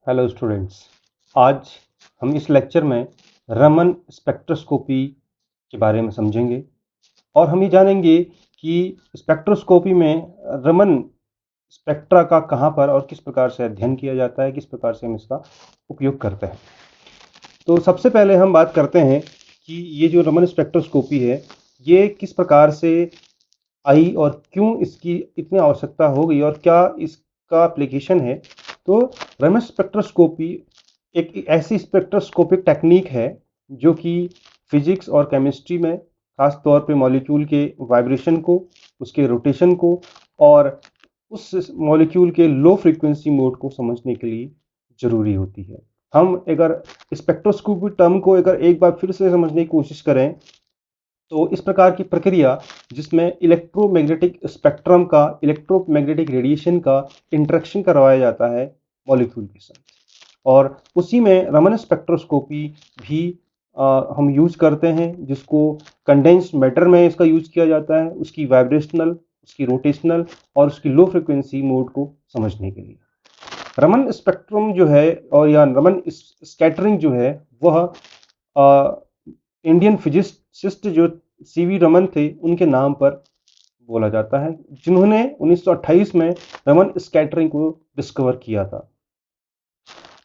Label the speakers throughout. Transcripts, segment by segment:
Speaker 1: Hello students. आज हम इस लेक्चर में रमन स्पेक्ट्रोस्कोपी के बारे में समझेंगे और हम ये जानेंगे कि स्पेक्ट्रोस्कोपी में रमन स्पेक्ट्रा का कहाँ पर और किस प्रकार से अध्ययन किया जाता है, किस प्रकार से हम इसका उपयोग करते हैं। तो सबसे पहले हम बात करते हैं कि ये जो रमन स्पेक्ट्रोस्कोपी है ये किस प्रकार से आई और क्यों इसकी इतनी आवश्यकता हो गई और क्या इसका एप्लीकेशन है। तो रमन स्पेक्ट्रोस्कोपी एक ऐसी स्पेक्ट्रोस्कोपिक टेक्निक है जो कि फिजिक्स और केमिस्ट्री में खास तौर पे मॉलिक्यूल के वाइब्रेशन को, उसके रोटेशन को और उस मॉलिक्यूल के लो फ्रीक्वेंसी मोड को समझने के लिए ज़रूरी होती है। हम अगर स्पेक्ट्रोस्कोपी टर्म को अगर एक बार फिर से समझने की कोशिश करें तो इस प्रकार की प्रक्रिया जिसमें इलेक्ट्रोमैग्नेटिक स्पेक्ट्रम का, इलेक्ट्रोमैग्नेटिक रेडिएशन का इंटरेक्शन करवाया जाता है मॉलिक्यूल के साथ, और उसी में रमन स्पेक्ट्रोस्कोपी भी हम यूज करते हैं, जिसको कंडेंस्ड मैटर में इसका यूज किया जाता है उसकी वाइब्रेशनल, उसकी रोटेशनल और उसकी लो फ्रिक्वेंसी मोड को समझने के लिए। रमन स्पेक्ट्रम जो है और या रमन स्कैटरिंग जो है वह इंडियन फिजिसिस्ट जो सीवी रमन थे उनके नाम पर बोला जाता है, जिन्होंने 1928 में रमन स्कैटरिंग को डिस्कवर किया था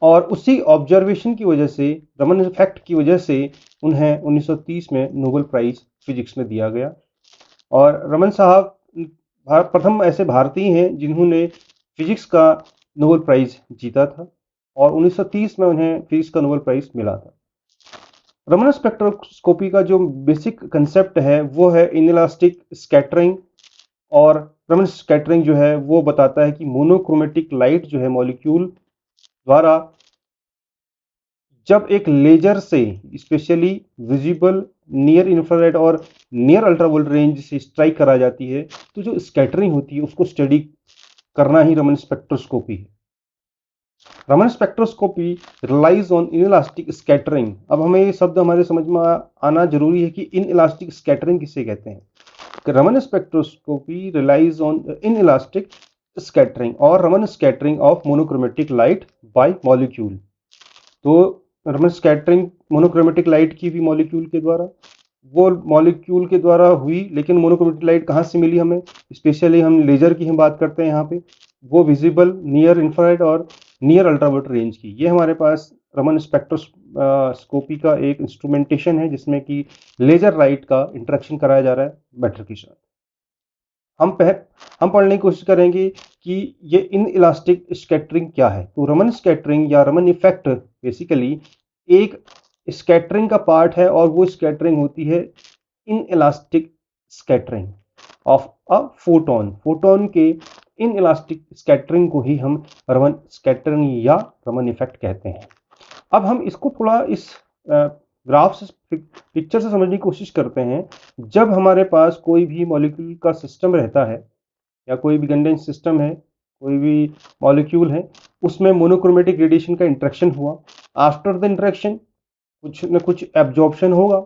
Speaker 1: और उसी ऑब्जर्वेशन की वजह से, रमन इफेक्ट की वजह से उन्हें 1930 में नोबेल प्राइज फिजिक्स में दिया गया। और रमन साहब प्रथम ऐसे भारतीय हैं जिन्होंने फिजिक्स का नोबेल प्राइज जीता था और 1930 में उन्हें फिजिक्स का नोबेल प्राइज मिला था। रमन स्पेक्ट्रोस्कोपी का जो बेसिक कंसेप्ट है वो है इनइलास्टिक स्कैटरिंग, और रमन स्कैटरिंग जो है वो बताता है कि मोनोक्रोमेटिक लाइट जो है मॉलिक्यूल द्वारा जब एक लेजर से स्पेशली विजिबल नियर इंफ्रारेड और नियर अल्ट्रावायलेट रेंज से स्ट्राइक करा जाती है, तो जो स्कैटरिंग होती है उसको स्टडी करना ही रमन स्पेक्ट्रोस्कोपी है। Raman spectroscopy relies on inelastic scattering. अब हमें ये शब्द हमारे समझ में आना जरूरी है कि इनइलास्टिक स्कैटरिंग किसे कहते हैं। Raman spectroscopy relies on inelastic scattering और Raman scattering of monochromatic light by molecule. तो रमन स्कैटरिंग मोनोक्रोमेटिक लाइट की भी मॉलिक्यूल के द्वारा, वो मॉलिक्यूल के द्वारा हुई, लेकिन मोनोक्रोमेटिक लाइट कहाँ से मिली हमें, स्पेशली हम लेजर की हम बात करते हैं यहाँ पे, वो विजिबल नियर इंफ्रारेड और नियर अल्ट्रावायलेट रेंज की। ये हमारे पास रमन स्पेक्ट्रोस्कोपी का एक इंस्ट्रूमेंटेशन है जिसमें कि लेजर लाइट का इंटरेक्शन कराया जा रहा है मैटर के साथ। हम पढ़ने की कोशिश करेंगे कि ये इन इलास्टिक स्कैटरिंग क्या है। तो रमन स्कैटरिंग या रमन इफेक्ट बेसिकली एक स्कैटरिंग का पार्ट है और वो स्कैटरिंग होती है in elastic scattering of a photon. Photon के इन इलास्टिक स्कैटरिंग को ही हम रमन स्कैटरिंग या रमन इफेक्ट कहते हैं। अब हम इसको थोड़ा इस ग्राफ से, पिक्चर से समझने की कोशिश करते हैं। जब हमारे पास कोई भी मॉलिक्यूल का सिस्टम रहता है या कोई भी कंडेंस सिस्टम है, कोई भी मॉलिक्यूल है, उसमें मोनोक्रोमेटिक रेडिएशन का इंटरेक्शन हुआ। आफ्टर द इंटरेक्शन कुछ न कुछ एब्जॉर्प्शन होगा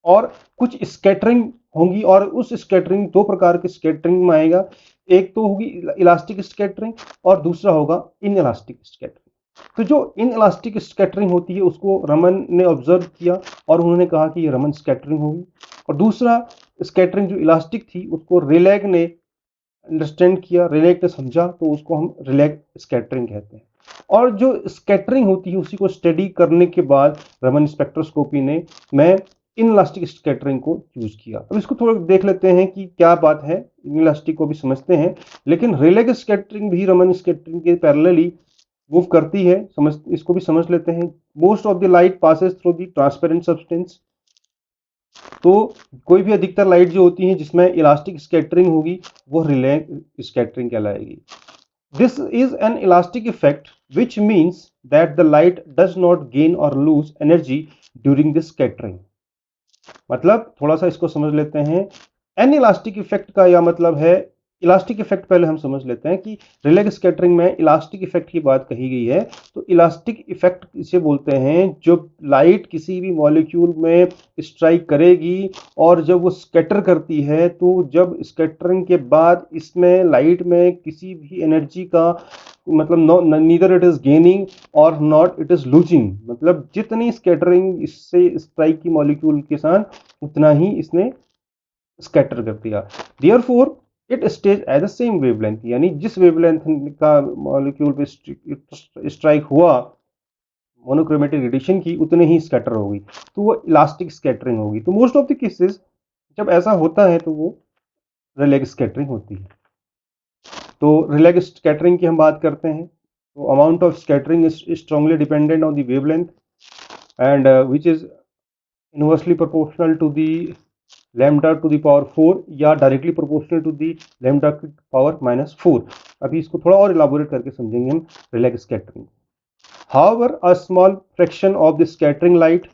Speaker 1: और कुछ स्कैटरिंग होगी, और उस स्कैटरिंग दो प्रकार के स्कैटरिंग में आएगा। एक तो होगी इलास्टिक स्कैटरिंग और दूसरा होगा इन इलास्टिक स्कैटरिंग। तो जो इन इलास्टिक स्कैटरिंग होती है उसको रमन ने ऑब्जर्व किया और उन्होंने कहा कि ये रमन स्कैटरिंग होगी, और दूसरा स्कैटरिंग जो इलास्टिक थी उसको रेलेग ने अंडरस्टैंड किया, रेलेग ने समझा, तो उसको हम रेलेग स्कैटरिंग कहते हैं। और जो स्कैटरिंग होती है उसी को स्टडी करने के बाद रमन स्पेक्ट्रोस्कोपी ने मैं इनइलास्टिक स्कैटरिंग को चूज किया। अब इसको थोड़ा देख लेते हैं कि क्या बात है, इनइलास्टिक को भी समझते हैं, लेकिन रेलेग स्कैटरिंग भी रमन स्कैटरिंग के पैरेलली मूव करती है, इसको भी समझ लेते हैं। Most of the light passes through the transparent substance. तो कोई भी अधिकतर लाइट जो होती है जिसमें इलास्टिक स्कैटरिंग होगी वो रिलेग स्कैटरिंग कहलाएगी। This is an elastic effect which means that the light does not gain और lose energy during this scattering. मतलब थोड़ा सा इसको समझ लेते हैं। एन इलास्टिक इफेक्ट का यह मतलब है, इलास्टिक इफेक्ट पहले हम समझ लेते हैं कि रिलेग स्कैटरिंग में इलास्टिक इफेक्ट की बात कही गई है। तो इलास्टिक इफेक्ट इसे बोलते हैं जब लाइट किसी भी मॉलिक्यूल में स्ट्राइक करेगी और जब वो स्कैटर करती है, तो जब स्कैटरिंग के बाद इसमें लाइट में किसी भी एनर्जी का मतलब नीदर इट इज गेनिंग और नॉट इट इज लूजिंग, मतलब जितनी स्कैटरिंग इससे स्ट्राइक की मॉलिक्यूल के साथ उतना ही इसने स्कैटर कर दिया। Therefore it stays as the same wavelength, यानी जिस वेवलेंथ का मॉलिक्यूल पे स्ट्राइक हुआ मोनोक्रोमेटिक रेडिएशन की, उतने ही स्कैटर होगी, तो वो इलास्टिक स्कैटरिंग होगी। तो मोस्ट ऑफ द केसेस जब ऐसा होता है तो वो रिलेग स्कैटरिंग होती है। तो रिलेग स्कैटरिंग की हम बात करते हैं, तो amount of scattering is strongly dependent on the wavelength and which is inversely proportional to the lambda to the power 4 या directly proportional to the lambda की पावर -4। अभी इसको थोड़ा और इलाबोरेट करके समझेंगे हम Rayleigh scattering. However a small fraction of the scattering light,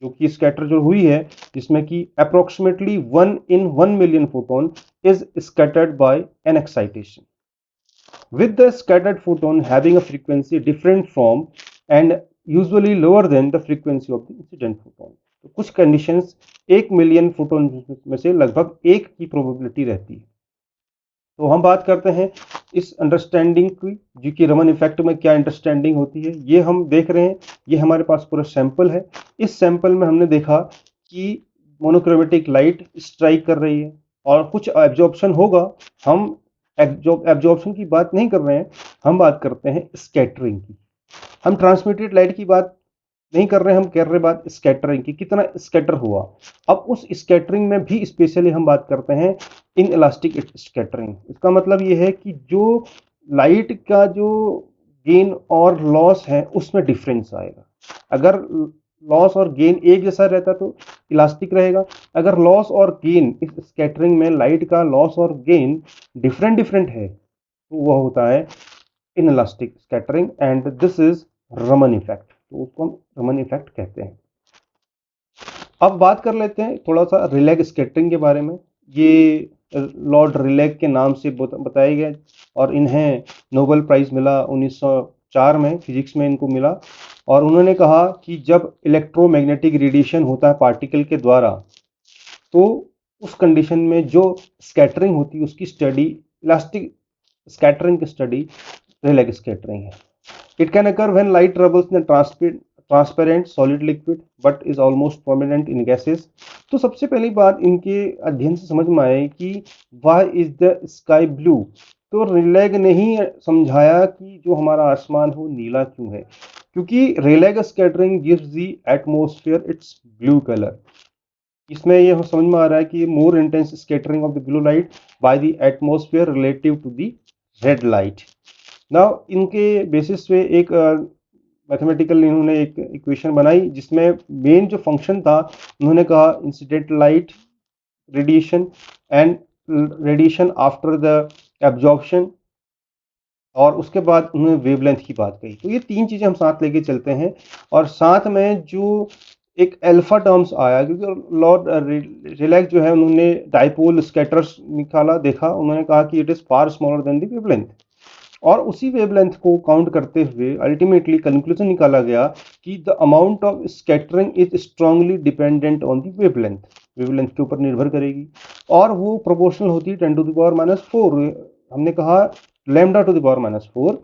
Speaker 1: जो कि स्कैटर जो हुई है जिसमें कि approximately 1 in 1 million photon is scattered by N excitation, with the scattered photon having a frequency different from and usually lower than the frequency of the incident photon। तो कुछ conditions 1 million photon में से लगभग एक की probability रहती है। तो हम बात करते हैं इस अंडरस्टैंडिंग की, जो कि रमन इफेक्ट में क्या अंडरस्टैंडिंग होती है, ये हम देख रहे हैं। ये हमारे पास पूरा सैंपल है। इस सैंपल में हमने देखा कि मोनोक्रोमेटिक लाइट स्ट्राइक कर रही है और कुछ एब्जॉर्प्शन होगा। हम एब्जॉर्प्शन की बात नहीं कर रहे हैं, हम बात करते हैं स्कैटरिंग की। हम ट्रांसमिटेड लाइट की बात नहीं कर रहे, हम कर रहे बात स्कैटरिंग की, कितना स्कैटर हुआ। अब उस स्कैटरिंग में भी स्पेशली हम बात करते हैं इन इलास्टिक स्कैटरिंग। इसका मतलब ये है कि जो लाइट का जो गेन और लॉस है उसमें डिफरेंस आएगा। अगर लॉस और गेन एक जैसा रहता तो इलास्टिक रहेगा। अगर लॉस और गेन इस स्कैटरिंग में लाइट का लॉस और गेन डिफरेंट डिफरेंट है तो वह होता है in elastic scattering and this is Raman effect. तो उसको हम रमन इफेक्ट कहते हैं। अब बात कर लेते हैं थोड़ा सा रिलेग स्कैटरिंग के बारे में। ये लॉर्ड रिलेग के नाम से बताए गए और इन्हें नोबेल प्राइज मिला 1904 में, फिजिक्स में इनको मिला। और उन्होंने कहा कि जब इलेक्ट्रोमैग्नेटिक रेडिएशन होता है पार्टिकल के द्वारा, तो उस कंडीशन में जो स्कैटरिंग होती है उसकी स्टडी इलास्टिक स्कैटरिंग की स्टडी रिलेग स्कैटरिंग है। It can occur when light travels in a transparent solid liquid but is almost prominent in gases। तो सबसे पहली बात इनके अध्ययन से समझ में आए कि why is the sky blue। तो रिलेग ने ही समझाया कि जो हमारा आसमान हो नीला क्यों है, क्योंकि Rayleigh scattering gives the atmosphere its blue colour. इसमें यह समझ में आ रहा है कि more intense scattering of the blue light by the atmosphere relative to the red light. Now इनके बेसिस पे एक मैथमेटिकल इन्होंने एक इक्वेशन बनाई जिसमें मेन जो फंक्शन था, उन्होंने कहा incident light radiation and radiation after the absorption, और उसके बाद उन्होंने वेवलेंथ की बात कही। तो ये तीन चीज़ें हम साथ लेके चलते हैं। और साथ में जो एक अल्फा टर्म्स आया, क्योंकि लॉर्ड रिलेग जो है उन्होंने डाइपोल स्कैटर्स निकाला, देखा, उन्होंने कहा कि it is far smaller than the wavelength. और उसी वेवलेंथ को काउंट करते हुए अल्टीमेटली कंक्लूजन निकाला गया कि the amount of scattering is strongly dependent on the wavelength. Wavelength के ऊपर निर्भर करेगी और वो प्रोपोर्शनल होती है 10 to the power -4। हमने कहा lambda to the power -4।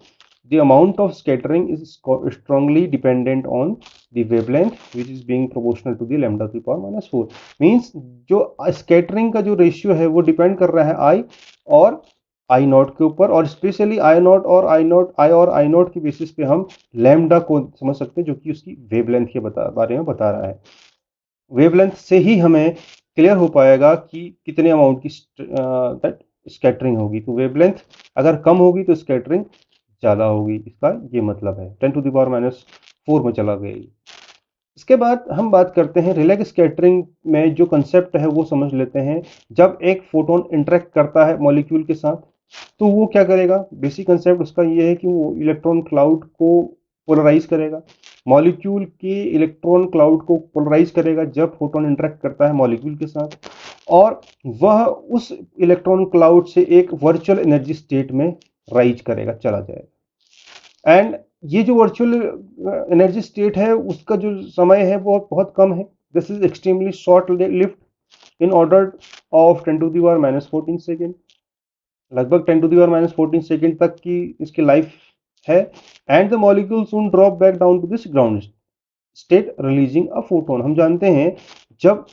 Speaker 1: The amount of scattering is strongly dependent on the wavelength, which is being proportional to the lambda to the power -4। Means जो scattering का जो रेशियो है वो depend कर रहा है I और आई नॉट के ऊपर, और स्पेशली आई नॉट और आई नॉट के बेसिस पे हम लैम्डा को समझ सकते हैं, जो कि उसकी वेवलेंथ के बारे में बता रहा है। वेवलेंथ से ही हमें क्लियर हो पाएगा कि कितने अमाउंट की स्कैटरिंग होगी। तो वेवलेंथ अगर कम होगी तो स्कैटरिंग ज़्यादा होगी, इसका ये मतलब है। 10 to the power -4 में चला गया। इसके बाद हम बात करते हैं रिलेग स्कैटरिंग में जो कंसेप्ट है वो समझ लेते हैं। जब एक फोटोन इंटरेक्ट करता है मॉलिक्यूल के साथ तो वो क्या करेगा, बेसिक कंसेप्ट उसका ये है कि वो इलेक्ट्रॉन क्लाउड को पोलराइज करेगा। मॉलिक्यूल के इलेक्ट्रॉन क्लाउड को पोलराइज करेगा जब फोटोन इंटरेक्ट करता है मॉलिक्यूल के साथ, और वह उस इलेक्ट्रॉन क्लाउड से एक वर्चुअल एनर्जी स्टेट में राइज करेगा, चला जाएगा। एंड ये जो वर्चुअल एनर्जी स्टेट है उसका जो समय है वो बहुत कम है। This is extremely short lived in order of 10 to the power -14 second. लगभग 10 to the power -14 सेकेंड तक की इसकी लाइफ है and the molecule soon drop back down to this ground state releasing a photon. हम जानते हैं जब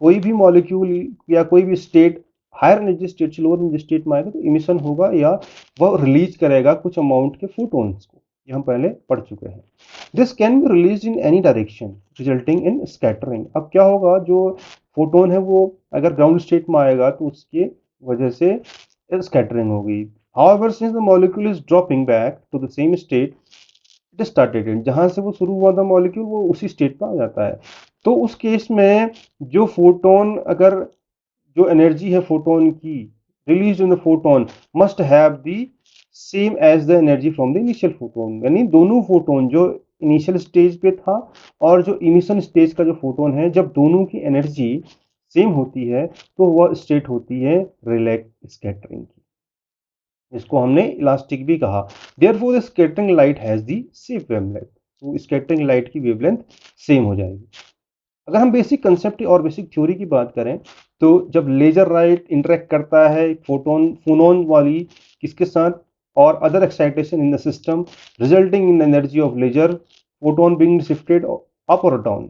Speaker 1: कोई भी मॉलिक्यूल या कोई भी स्टेट हायर एनर्जी स्टेट से लोअर एनर्जी स्टेट में आएगा तो इमिशन होगा या वह रिलीज करेगा कुछ अमाउंट के फोटोन्स को, ये हम पहले पढ़ चुके हैं। This can be release in any direction resulting in scattering. अब क्या होगा, जो फोटोन है वो अगर ग्राउंड स्टेट में आएगा तो उसके वजह से स्कैटरिंग होगी। However since the molecule is dropping back to the same state it started in, जहां से वो शुरू हुआ था मॉलिक्यूल वो उसी स्टेट में आ जाता है। तो उस केस में जो फोटोन, अगर जो एनर्जी है फोटोन की release in the photon must have the same as the energy from the initial photon. यानी दोनों फोटोन जो इनिशियल स्टेज पे था और जो इमिशन स्टेज का जो फोटोन है, जब दोनों की एनर्जी सेम होती है तो वह स्टेट होती है रिलैक्स स्कैटरिंग की। इसको हमने इलास्टिक भी कहा। Therefore the scattering light has the same wavelength, तो स्कैटरिंग लाइट की वेवलेंथ सेम हो जाएगी। अगर हम बेसिक कंसेप्ट और बेसिक थ्योरी की बात करें तो जब लेजर लाइट इंटरेक्ट करता है फोटोन फोनोन वाली किसके साथ और other excitation in the system resulting in energy of laser photon being shifted up और डाउन।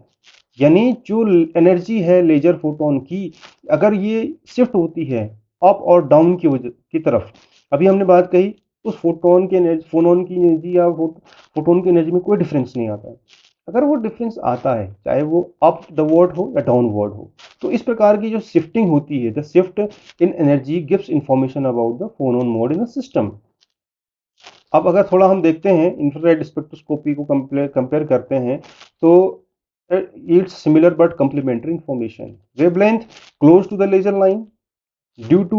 Speaker 1: यानी जो एनर्जी है लेजर फोटोन की, अगर ये शिफ्ट होती है अप और डाउन की वजह की तरफ, अभी हमने बात कही उस फोटोन की एनर्जी फोनोन की एनर्जी या फोटोन की एनर्जी में कोई डिफरेंस नहीं आता है। अगर वो डिफरेंस आता है चाहे वो अप द वर्ड हो या डाउन वर्ड हो, तो इस प्रकार की जो शिफ्टिंग होती है, the shift in energy gives information about the phonon mode in the system. अब अगर थोड़ा हम देखते हैं इंफ्रारेड स्पेक्ट्रोस्कोपी को कंपेयर करते हैं तो it's similar but complementary information. Wavelength close to the laser line due to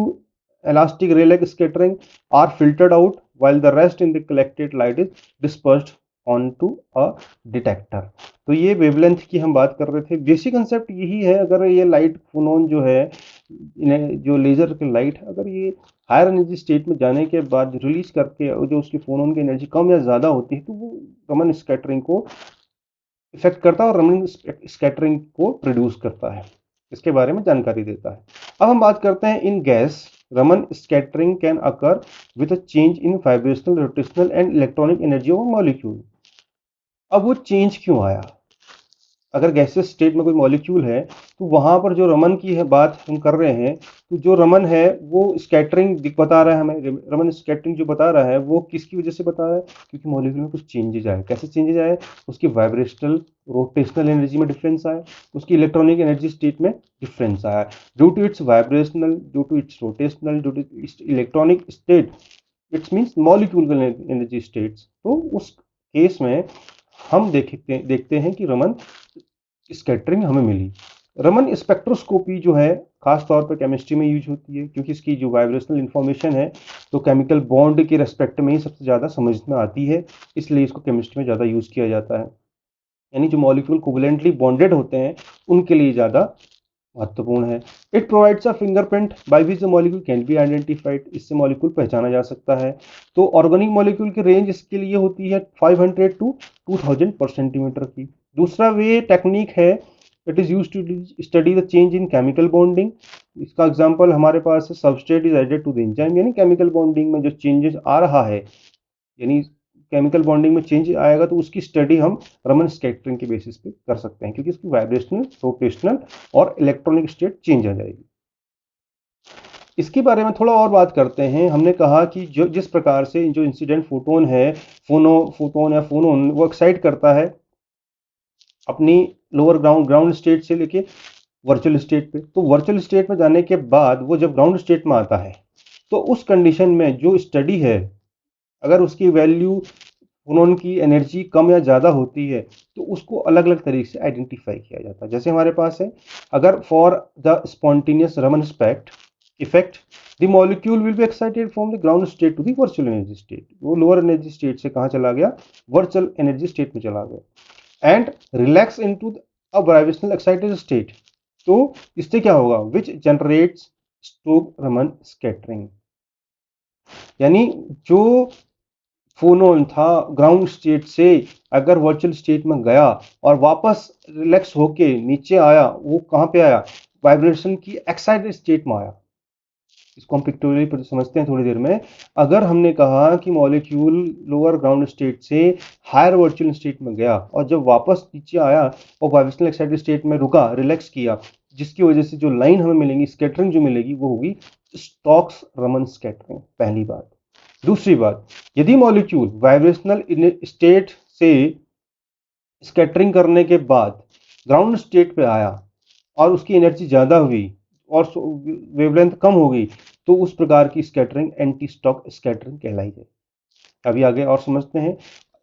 Speaker 1: elastic Rayleigh scattering are filtered out while the rest in the collected light is dispersed onto a detector। तो ये wavelength की हम बात कर रहे थे। Basic concept यही है, अगर ये लाइट फोनोन जो है जो लेजर की लाइट है, अगर ये हायर एनर्जी स्टेट में जाने के बाद रिलीज करके जो उसकी फोनोन की एनर्जी कम या ज़्यादा होती है तो वो रमन स्कैटरिंग को इफेक्ट करता है और रमन स्कैटरिंग को प्रोड्यूस करता है, इसके बारे में जानकारी देता है। अब हम बात करते हैं इन gas Raman scattering can occur with a change in vibrational rotational and electronic energy of molecule. अब वो चेंज क्यों आया? अगर गैसियस स्टेट में कोई मॉलिक्यूल है तो वहां पर जो रमन की है बात हम कर रहे हैं, तो जो रमन है वो स्कैटरिंग बता रहा है हमें। रमन स्कैटरिंग जो बता रहा है वो किसकी वजह से बता रहा है? क्योंकि मॉलिक्यूल में कुछ चेंजेज आए। कैसे चेंजेज आए? उसकी वाइब्रेशनल रोटेशनल एनर्जी में डिफरेंस आया, उसकी इलेक्ट्रॉनिक एनर्जी स्टेट में डिफरेंस आया। Due to its vibrational, due to its rotational, due to its electronic state, its means molecule energy states. तो उस केस में हम देखते हैं कि रमन स्कैटरिंग हमें मिली। रमन स्पेक्ट्रोस्कोपी जो है खास तौर पर केमिस्ट्री में यूज होती है, क्योंकि इसकी जो वाइब्रेशनल इंफॉर्मेशन है तो केमिकल बॉन्ड के रेस्पेक्ट में ही सबसे ज़्यादा समझ में आती है, इसलिए इसको केमिस्ट्री में ज़्यादा यूज़ किया जाता है। यानी जो मॉलिक्यूल कोवलेंटली बॉन्डेड होते हैं उनके लिए ज़्यादा महत्वपूर्ण है। It provides a fingerprint by which the molecule can be identified, इससे मॉलिक्यूल पहचाना जा सकता है। तो ऑर्गेनिक मॉलिक्यूल की रेंज इसके लिए होती है 500 टू 2000 पर सेंटीमीटर की। दूसरा वे टेक्निक है, it is use to study the change in chemical bonding. इसका एग्जांपल हमारे पास है, substrate is added to the enzyme, यानी केमिकल बॉन्डिंग में जो चेंजेस आ रहा है, यानी केमिकल बॉन्डिंग में चेंज आएगा तो उसकी स्टडी हम रमन स्कैटरिंग के बेसिस पे कर सकते हैं, क्योंकि इसकी वाइब्रेशनल, रोटेशनल और इलेक्ट्रॉनिक स्टेट चेंज आ जाएगी। इसके बारे में थोड़ा और बात करते हैं। हमने कहा कि जो जिस प्रकार से जो इंसिडेंट फोटोन है, फोटोन या फोनोन, वो एक्साइट करता है अपनी लोअर ग्राउंड स्टेट से लेके वर्चुअल स्टेट पे। तो वर्चुअल स्टेट में जाने के बाद वो जब ग्राउंड स्टेट में आता है तो उस कंडीशन में जो स्टडी है, अगर उसकी वैल्यू फोनोन की एनर्जी कम या ज़्यादा होती है तो उसको अलग अलग तरीके से आइडेंटिफाई किया जाता है। जैसे हमारे पास है, अगर फॉर द स्पॉन्टेनियस रमन स्पेक्ट effect the molecule will be excited from the ground state to the virtual energy state. वो लोअर एनर्जी स्टेट से कहाँ चला गया? वर्चुअल एनर्जी स्टेट में चला गया। And relax into a vibrational excited state. तो इससे क्या होगा? विच जनरेट्स स्टोक रमन स्कैटरिंग। यानी जो फोनोन था ग्राउंड स्टेट से अगर वर्चुअल स्टेट में गया और वापस रिलैक्स होके नीचे आया, वो कहाँ पे आया? वाइब्रेशन की एक्साइटेड स्टेट में आया। इसको हम पिक्टोरियली समझते हैं थोड़ी देर में। अगर हमने कहा कि मॉलिक्यूल लोअर ग्राउंड स्टेट से हायर वर्चुअल स्टेट में गया और जब वापस नीचे आया और वाइब्रेशनल एक्साइटेड स्टेट में रुका, रिलैक्स किया, जिसकी वजह से जो लाइन हमें मिलेंगी, स्कैटरिंग जो मिलेगी, वो होगी स्टोक्स रमन स्कैटरिंग, पहली बात। दूसरी बात, यदि मॉलिक्यूल वाइब्रेशनल स्टेट से स्कैटरिंग करने के बाद ग्राउंड स्टेट पे आया और उसकी एनर्जी ज़्यादा हुई और वेवलेंथ कम हो गई, तो उस प्रकार की स्कैटरिंग एंटी स्टॉक स्कैटरिंग कहलाई जाए। अभी आगे और समझते हैं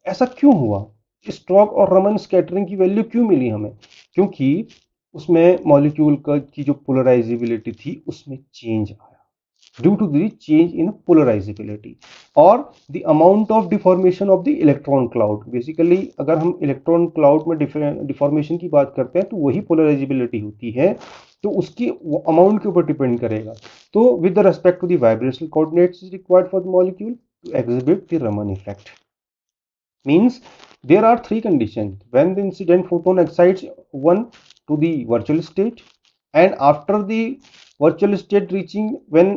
Speaker 1: ऐसा क्यों हुआ, स्टॉक और रमन स्कैटरिंग की वैल्यू क्यों मिली हमें। क्योंकि उसमें मॉलिक्यूल की जो पोलराइजेबिलिटी थी उसमें चेंज आया, due to the change in polarizability or the amount of deformation of the electron cloud। Basically अगर हम इलेक्ट्रॉन क्लाउड में डिफॉर्मेशन की बात करते हैं तो वही पोलराइजेबिलिटी होती है, तो उसकी अमाउंट के ऊपर डिपेंड करेगा। तो with the respect to the vibrational coordinates required for the molecule to exhibit the Raman effect, means there are three conditions when the incident photon excites one to the virtual state, and after the virtual state reaching, when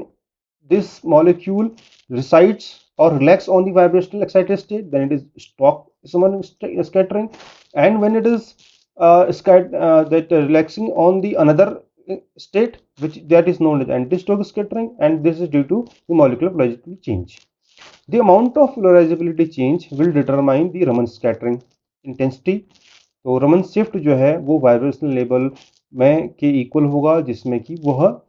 Speaker 1: this molecule resides or relax on the vibrational excited state, then it is stop scattering, and when it is relaxing on the another state, which that is known as anti-Stokes scattering, and this is due to the molecular polarizability change. The amount of polarizability change will determine the Raman scattering intensity। तो Raman shift जो है वो vibrational level में के equal होगा, जिसमें कि वह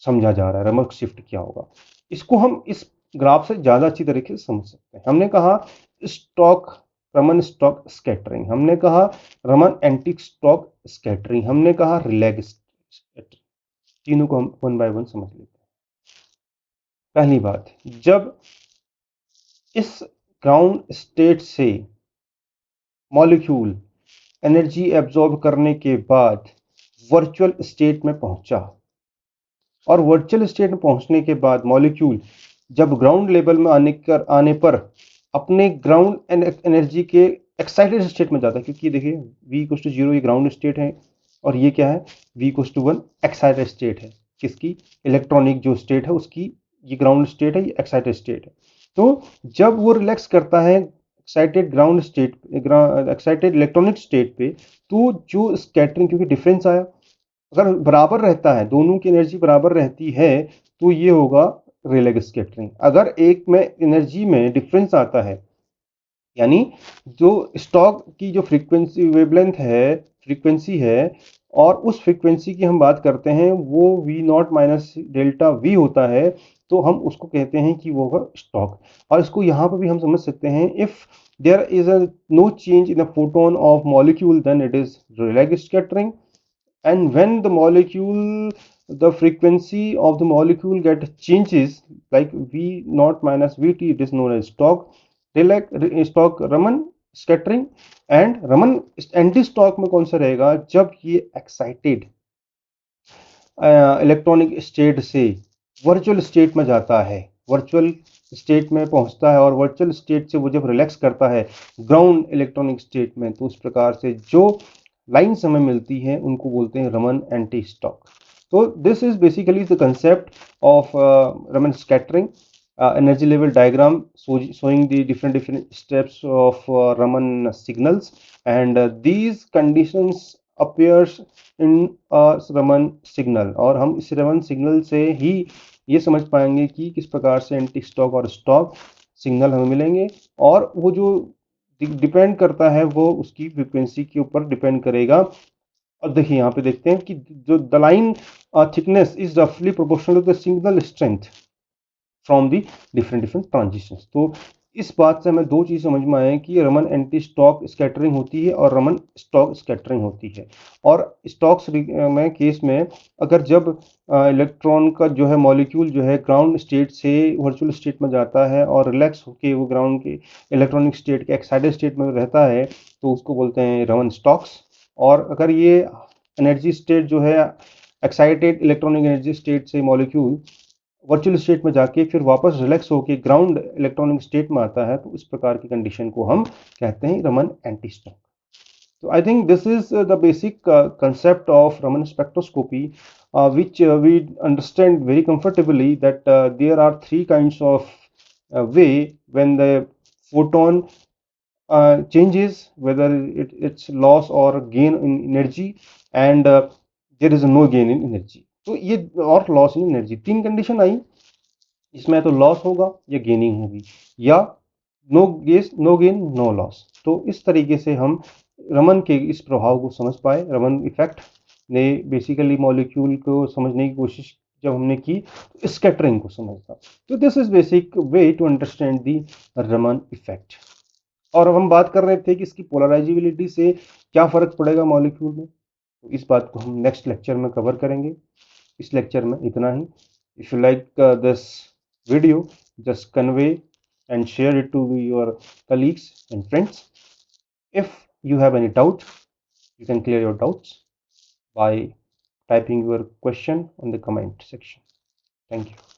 Speaker 1: समझा जा रहा है रमन शिफ्ट क्या होगा। इसको हम इस ग्राफ से ज़्यादा अच्छी तरीके से समझ सकते हैं। हमने कहा स्टॉक रमन स्टॉक स्कैटरिंग, हमने कहा रमन एंटी स्टॉक स्कैटरिंग, हमने कहा रिलैग स्कैटरिंग। तीनों को हम वन बाय वन समझ लेते हैं। पहली बात, जब इस ग्राउंड स्टेट से मॉलिक्यूल एनर्जी एब्जॉर्ब करने के बाद वर्चुअल स्टेट में पहुंचा, और वर्चुअल स्टेट में पहुंचने के बाद मॉलिक्यूल जब ग्राउंड लेवल में आने पर अपने ग्राउंड एनर्जी के एक्साइटेड स्टेट में जाता है, क्योंकि देखिए V=0 ये ग्राउंड स्टेट है और ये क्या है V=1 एक्साइटेड स्टेट है। किसकी, इलेक्ट्रॉनिक जो स्टेट है उसकी, ये ग्राउंड स्टेट है, ये एक्साइटेड स्टेट है। तो जब वो रिलैक्स करता है excited ground state, excited electronic state पे, तो जो स्कैटरिंग, क्योंकि डिफरेंस आया, अगर बराबर रहता है, दोनों की एनर्जी बराबर रहती है, तो ये होगा रिलेग स्कैटरिंग। अगर एक में एनर्जी में डिफरेंस आता है, यानी जो स्टॉक की जो फ्रीक्वेंसी वेवलेंथ है, फ्रीक्वेंसी है, और उस फ्रीक्वेंसी की हम बात करते हैं, वो V0 माइनस डेल्टा V होता है, तो हम उसको कहते हैं कि वो होगा स्टॉक। और इसको यहाँ पर भी हम समझ सकते हैं, if there is no change in the photon of molecule, then it is Rayleigh scattering, and when the molecule, the frequency of the molecule get changes like V0 minus Vt, it is known as stock Raman scattering। and Raman anti stock में कौन सा रहेगा, जब ये excited electronic state से virtual state में जाता है, वर्चुअल स्टेट में पहुंचता है, और वर्चुअल स्टेट से वो जब रिलैक्स करता है ग्राउंड इलेक्ट्रॉनिक स्टेट में, तो उस प्रकार से जो लाइन्स हमें मिलती हैं उनको बोलते हैं रमन एंटी स्टॉक। तो this is basically the concept of Raman scattering, energy level diagram showing the different steps of Raman signals, and these conditions appears in a Raman signal। और हम इस रमन सिग्नल से ही ये समझ पाएंगे कि किस प्रकार से एंटी स्टॉक और स्टॉक सिग्नल हमें मिलेंगे, और वो जो डिपेंड करता है वो उसकी फ्रीक्वेंसी के ऊपर डिपेंड करेगा। और देखिए यहाँ पे देखते हैं कि जो द लाइन थिकनेस इज रफली proportional to the signal strength from the different transitions. तो इस बात से हमें दो चीज़ समझ में आए कि रमन एंटी स्टॉक स्कैटरिंग होती है और रमन स्टॉक स्कैटरिंग होती है। और स्टॉक्स में केस में अगर जब इलेक्ट्रॉन का जो है मॉलिक्यूल जो है ग्राउंड स्टेट से वर्चुअल स्टेट में जाता है और रिलैक्स होके वो ग्राउंड के इलेक्ट्रॉनिक स्टेट के एक्साइटेड स्टेट में रहता है, तो उसको बोलते हैं रमन स्टॉक्स। और अगर ये एनर्जी स्टेट जो है एक्साइटेड इलेक्ट्रॉनिक एनर्जी स्टेट से मॉलिक्यूल वर्चुअल स्टेट में जाके फिर वापस रिलैक्स होके ग्राउंड इलेक्ट्रॉनिक स्टेट में आता है, तो इस प्रकार की कंडीशन को हम कहते हैं Raman anti stock. So I think this is the basic concept of Raman spectroscopy, which we understand very comfortably that there are three kinds of way when the photon changes, whether it's loss or gain in energy, and there is no gain in energy. तो ये और loss in energy तीन condition आई, इसमें तो loss होगा या gaining होगी, या नो गेन नो लॉस। तो इस तरीके से हम रमन के इस प्रभाव को समझ पाए। रमन इफेक्ट ने बेसिकली मॉलिक्यूल को समझने की कोशिश जब हमने की तो स्कैटरिंग को समझता। तो this is basic way to understand the Raman effect. और अब हम बात कर रहे थे कि इसकी पोलराइजेबिलिटी से क्या फ़र्क पड़ेगा मॉलिक्यूल में, तो इस बात को हम नेक्स्ट लेक्चर में कवर करेंगे। इस लेक्चर में इतना ही। If you like this video, just convey and share it to your colleagues and friends. If you have any doubt, you can clear your doubts by typing your question on the comment section. Thank you.